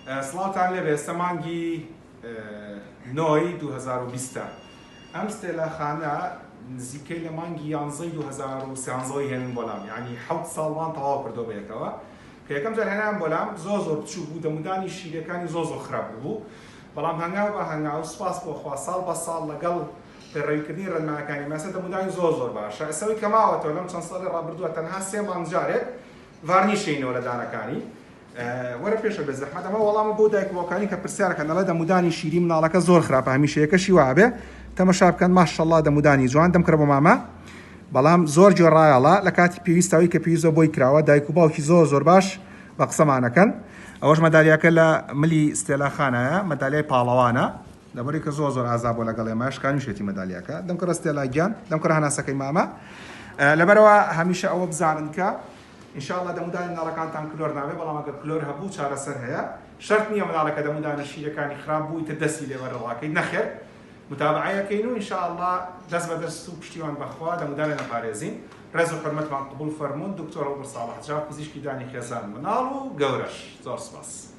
سڵاوتان لێبێ ئێستا مانگی نۆی 2020 ئەم ستێلاخانە نزیکەی لە مانگی 2013 هێنن بۆلام یعنی 7 ساڵوان تەواو کردەوە بەیەکەوە کە یەکەم جار هێنان بۆلام زۆر بچوو بوو دەمودانی شیرەکانی زۆر خراپ بوو بەڵام هەنگاو بە هەنگاو سوپاس بۆخوا ساڵ بە ساڵ لەگەڵ پێڕێویکردنی ڕێنمانەکانی مەسە دەمودانی زۆر باشە ئێستاوی کەماوەتەوە لەم چەند ساڵی ڕابردووە تەنها 3 مانگ جارێک ڤارنیشینەوە لە دانەکانی وەرە پێشە بێ زەحمەت ئەمە وەڵامە بۆ دایکوەکانی کە پرسیارەکەن دەڵێ دەمودانی شیری مناڵەکە زۆر خراپە هەمیشە یەکەشی وابێ تەمەشا بکەن ماشەڵڵا دەمودانی جوان دەمکرە بۆ مامە بەڵام زۆر جۆڕایەڵە لە کاتی پێویستەوەی کە پێویستە بۆی کراوە دایک و باوکی زۆر باش بە قسەمانەکەن ئەوەش مەدالیاکە لە ملی ستێلاخانایە مەدالیای پاڵەوانە لەبەری کە زۆر ئازا بۆ لەگەڵ ئێمە شکانی شێتی مەدالیاکە دەمکڕە ستێلاگیان دەمکڕە هەناسەکەی مامە لەبەرەوە هەمیشە ئەوە بزانن کە ئینشاءڵڵا دەمودانی مناڵەکانتان کلۆر ناوێ بەڵام ئەگەر کلۆر هەبوو چارەسەر هەیە شەرت نییە مناڵەکە دەمودانی شیرەکانی خراپ بووی تر دەستی لێوەرەڵاکەی نەخێر متابعەکەین و ئینشاءڵڵا دەست بە دەست و پشتیوان بەخوا دەمودانە نەپارێزین ڕێز و حورمەتمان قبول فەرموون دکتۆر عەبدوڵساڵح جا پزیشکی دانی خێزان مناڵ و گەورەش زۆر سوپاس